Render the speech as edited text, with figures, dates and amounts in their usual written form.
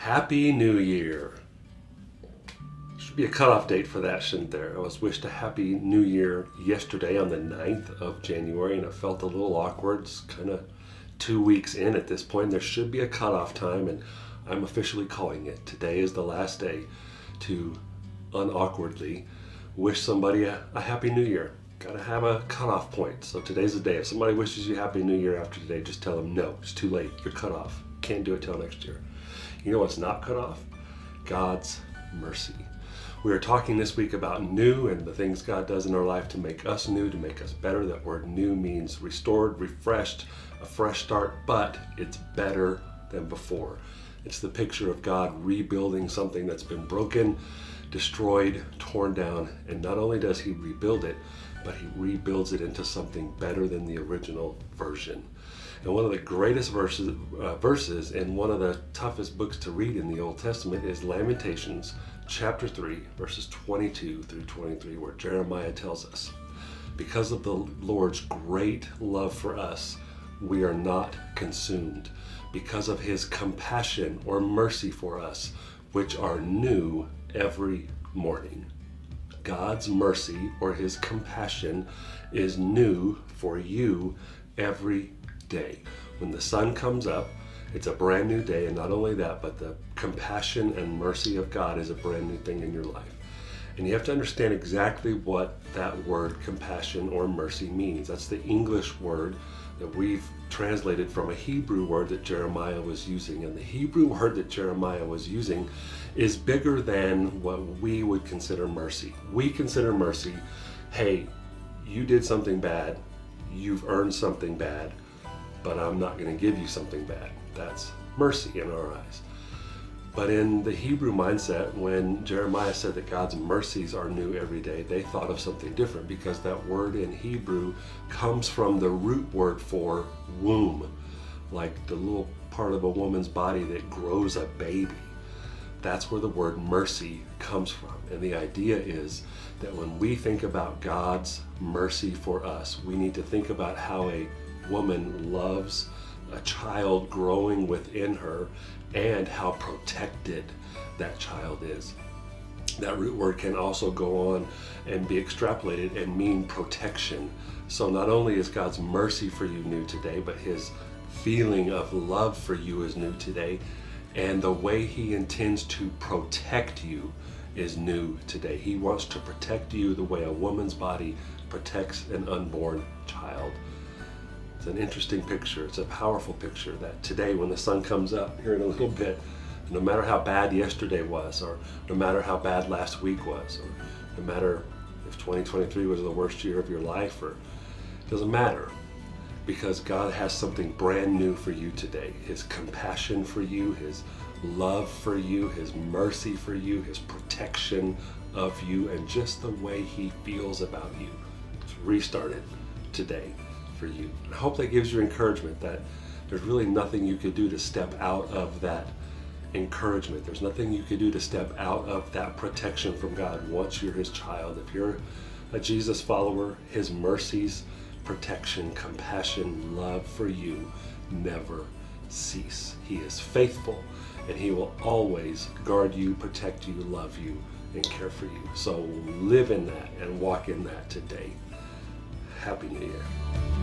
Happy New Year. Should be a cutoff date for that, shouldn't there? I was wished a Happy New Year yesterday on the 9th of January, and it felt a little awkward. It's kind of 2 weeks in at this point. There should be a cutoff time, and I'm officially calling it. Today is the last day to unawkwardly wish somebody a Happy New Year. Gotta have a cutoff point. So today's the day. If somebody wishes you Happy New Year after today, just tell them no, it's too late. You're cut off. Can't do it till next year. You know what's not cut off? God's mercy. We are talking this week about new and the things God does in our life to make us new, to make us better. That word new means restored, refreshed, a fresh start, but it's better than before. It's the picture of God rebuilding something that's been broken, destroyed, torn down, and not only does he rebuild it, but he rebuilds it into something better than the original version. And one of the greatest verses and one of the toughest books to read in the Old Testament is Lamentations chapter 3, verses 22 through 23, where Jeremiah tells us, because of the Lord's great love for us, we are not consumed, because of his compassion or mercy for us, which are new every morning. God's mercy or his compassion is new for you every day. When the sun comes up, it's a brand new day, and not only that, but the compassion and mercy of God is a brand new thing in your life. And you have to understand exactly what that word compassion or mercy means. That's the English word that we've translated from a Hebrew word that Jeremiah was using. And the Hebrew word that Jeremiah was using is bigger than what we would consider mercy. We consider mercy, hey, you did something bad, you've earned something bad, but I'm not going to give you something bad. That's mercy in our eyes. But in the Hebrew mindset, when Jeremiah said that God's mercies are new every day, they thought of something different, because that word in Hebrew comes from the root word for womb, like the little part of a woman's body that grows a baby. That's where the word mercy comes from. And the idea is that when we think about God's mercy for us, we need to think about how a woman loves a child growing within her and how protected that child is. That root word can also go on and be extrapolated and mean protection. So not only is God's mercy for you new today, but his feeling of love for you is new today, and the way he intends to protect you is new today. He wants to protect you the way a woman's body protects an unborn child. It's an interesting picture. It's a powerful picture that today, when the sun comes up here in a little bit, no matter how bad yesterday was, or no matter how bad last week was, or no matter if 2023 was the worst year of your life, or it doesn't matter, because God has something brand new for you today. His compassion for you, his love for you, his mercy for you, his protection of you, and just the way he feels about you. It's restarted today for you. I hope that gives you encouragement that there's really nothing you could do to step out of that encouragement. There's nothing you could do to step out of that protection from God once you're his child. If you're a Jesus follower, his mercies, protection, compassion, love for you never cease. He is faithful, and he will always guard you, protect you, love you, and care for you. So live in that and walk in that today. Happy New Year.